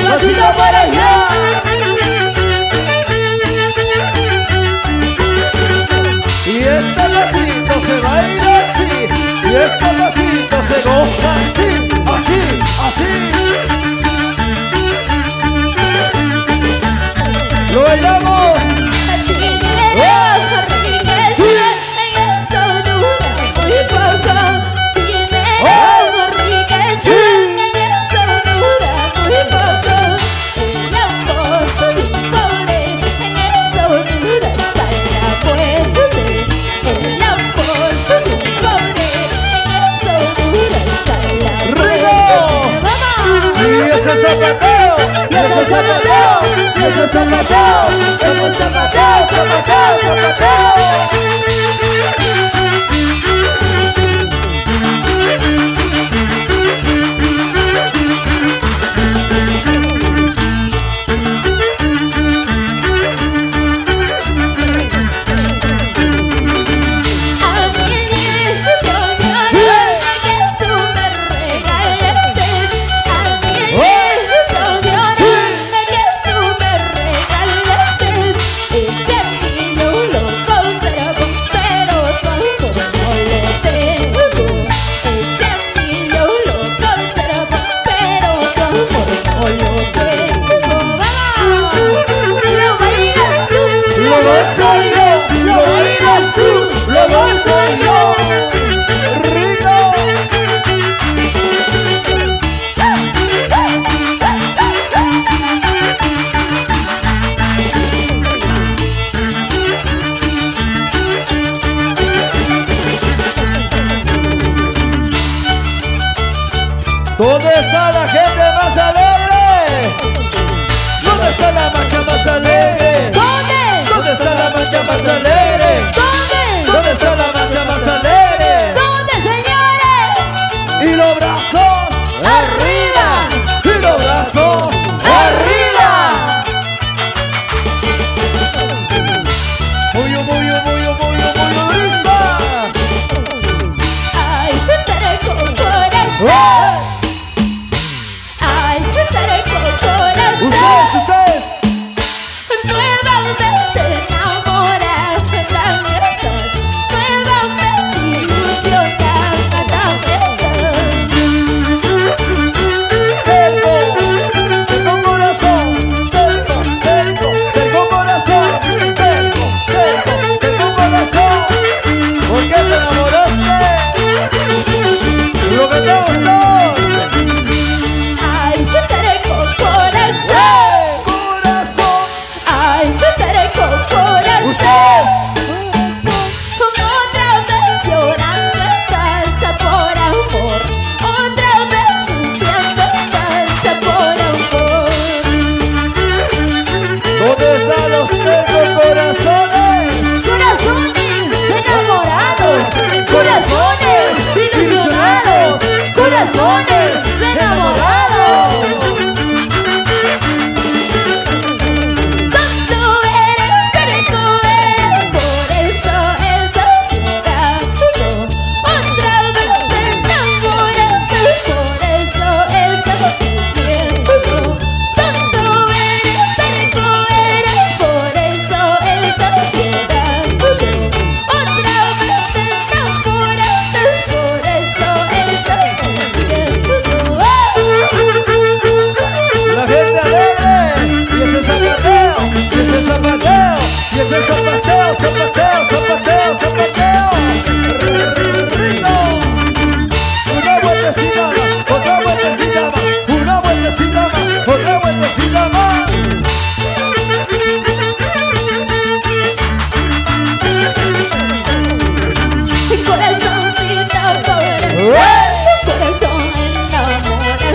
pasito para allá. Y este pasito se baila así, y este pasito se goza así, así, así. ¡Lo bailamos! Zapateo, y ese zapateo, y ese zapateo, ese zapateo, zapateo, zapateo. ¿Dónde está la gente más alegre? ¿Dónde está la marcha más alegre? ¿Dónde? ¿Dónde está la marcha más alegre? ¿Dónde? ¿Dónde está la marcha más alegre? ¿Dónde, señores? Y los brazos arriba, y los brazos arriba. Muy, muy, muy, muy, muy lista. Ay, estaré con corazón. Ay, estaré con corazón. Ustedes. Nuevamente enamoradas, también estás. Nuevamente ilusionada, también Tengo corazón, tengo corazón, tengo corazón. ¿Por qué te enamoraste? Lo que te gustó. Ay, estaré con corazón. Corazón. Ay, estaré con corazón. Otra vez llorando salsa por amor. Otra vez sufriendo salsa por amor. ¿Dónde están los tercos corazones? Corazones enamorados. Corazones ilusionados. Corazones enamorados. Tonto eres, terco eres, por eso estás llorando. Otra vez te enamoraste, por eso estás sufriendo. Tonto eres, terco eres, por eso estás llorando. Otra vez te enamoraste, por eso estás sufriendo. La gente alegre. Y ese zapateo, y ese zapateo, y ese zapateo, zapateo, zapateo, zapateo. Rico. Una vueltecita más, otra vueltecita más, una vueltecita más, otra vueltecita más. Corazoncito, corazón enamorado.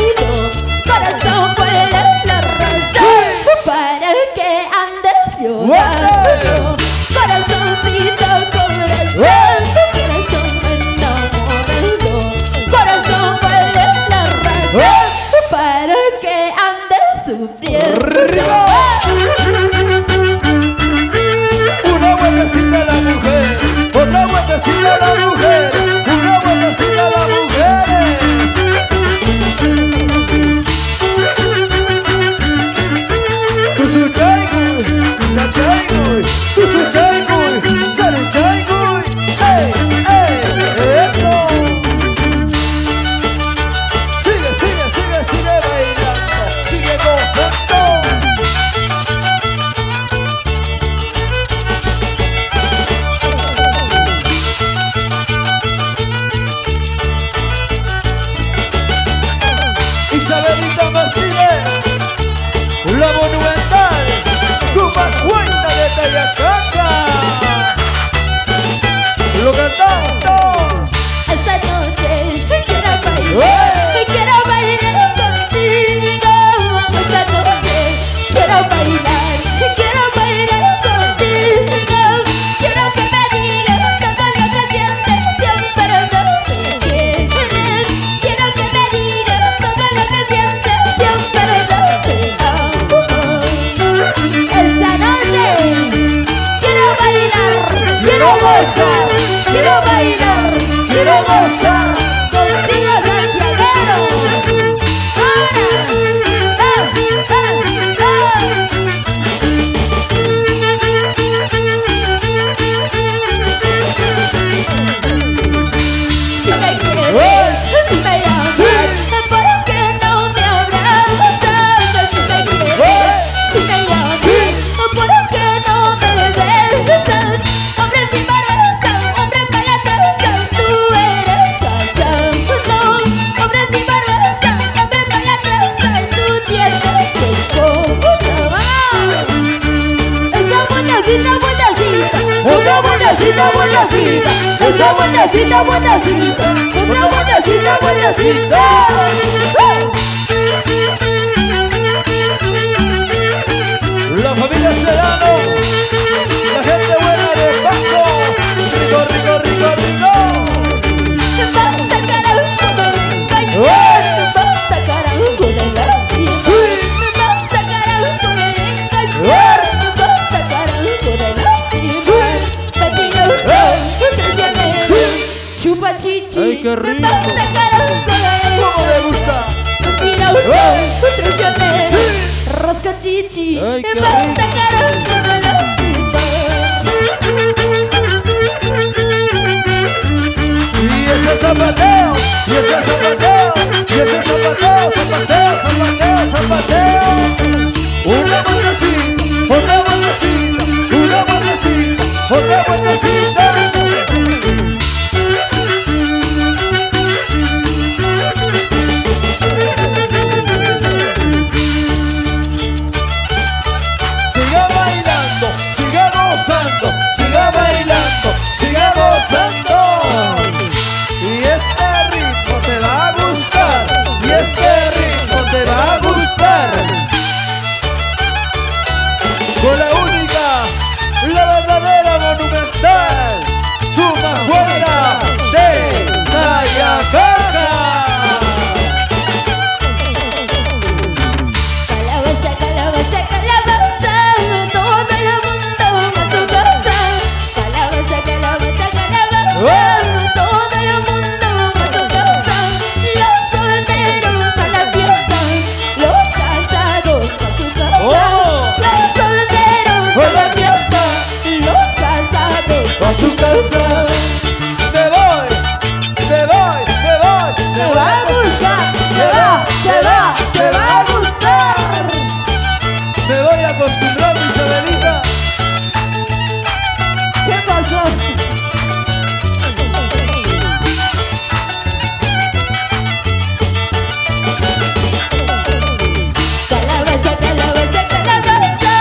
Corazón, ¿cuál es la razón para que andes llorando? Corazoncito, corazón enamorado. Corazón, ¿cuál es la razón para que andes sufriendo? Una vueltecita a la mujer, otra vueltecita a la mujer, una vueltecita a la mujer. buenecita, buenecita, esa buenecita, buenecita, una buenecita, buenecita. La familia Sedano, la gente buena de Paco, rico, rico, rico, rico. Basta carajo de engañar, basta carajo de lastimar, basta carajo de engañar, basta carajo de lastimar. Patiloso, traicionero, chupa chichi, ay, qué rico. basta carajo de ¿Cómo me gusta? patiloso, traicionero, rosca chichi, ay, qué basta carajo de lastimar. Y ese zapateo, y ese zapateo, y ese zapateo, zapateo, zapateo, zapateo. Una buenecita, otra buenecita, una buenecita, otra buenecita. Siga bailando, siga gozando, siga bailando, siga gozando. Y este ritmo te va a gustar, y este ritmo te va a gustar. Con la única, la verdadera monumental, Suma Juana de Nayacarta. Calabaza, calabaza, calabaza, todo el mundo a su casa. Calabaza, calabaza, calabaza, todo el mundo a su casa. Los solteros a la fiesta, los casados a su casa. Oh. Los solteros a la fiesta, los casados A su casa. Me voy, me voy, me voy, te va a gustar, te va a gustar. me voy acostumbrando, Isabelita. ¿Qué pasó? Calabaza, calabaza, calabaza,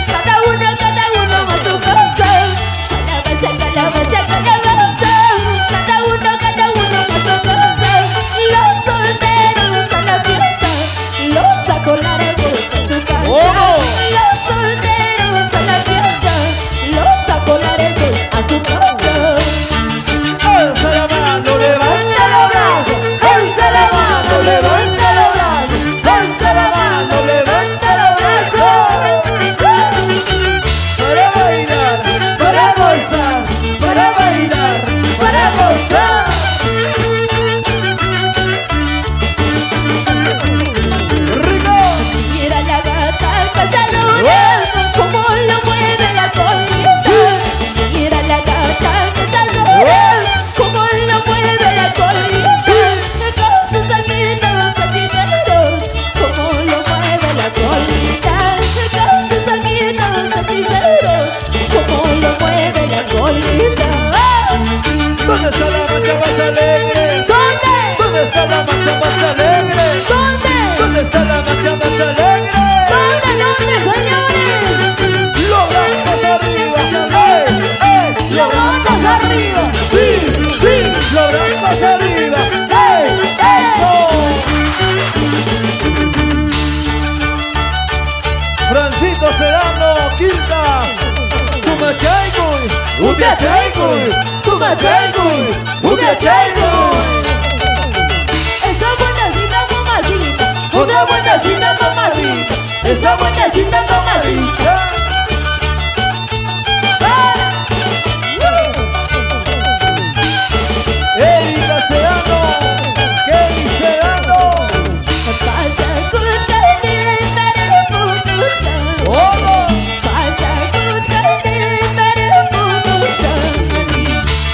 cada uno a su casa. Calabaza, calabaza, calabaza, cada uno a su casa. Los solteros a la fiesta, los acolarados a su casa. Oh. Los solteros a la fiesta, los acolarados a su casa. Alza la mano, levanta los brazos. Alza la mano, levanta los brazos. Alza la mano, levanta los brazos. Para bailar, para gozar, para bailar, para gozar. Rico. Mira la gata cazadora, como lo mueve la colita. Mira la gata cazadora, como lo mueve la colita. Con sus ojitos hechiceros, como lo mueve la colita. Con sus ojitos hechiceros, como lo mueve la colita. ¿Dónde está la mancha más alegre? ¿Dónde? ¿Dónde está la mancha más alegre? ¿Dónde? ¿Dónde está la mancha más alegre? ¿Dónde, señores? Los brazos arriba, los brazos arriba, sí, sí, los brazos arriba, eso. Francito Sedano, Quinta, Tumachaycoy, Upiachaycoy, Tumachaycoy, Upiachaycoy. Esa buenecita mamacita, Otra buenecita mamacita, esa buenecita mamacita. Erika Sedano, Kelly Sedano. pasa buscarte para buscar. ¿Cómo? Pasa buscarte para buscar.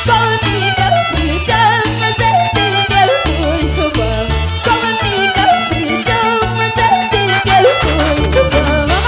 Con mi capricho me sentí que fui tu mamá. Con mi capricho me sentí que fui tu mamá.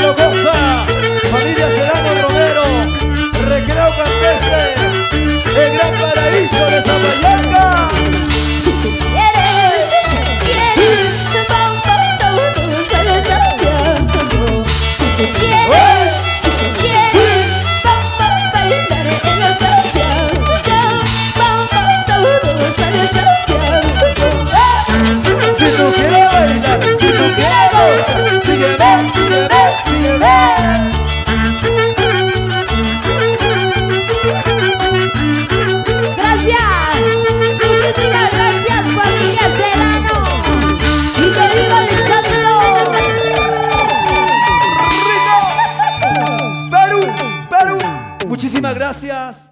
Serrano Costa, familia Serrano Romero, Recreo Campestre, el gran paraíso de Zapallanca. Muchísimas gracias.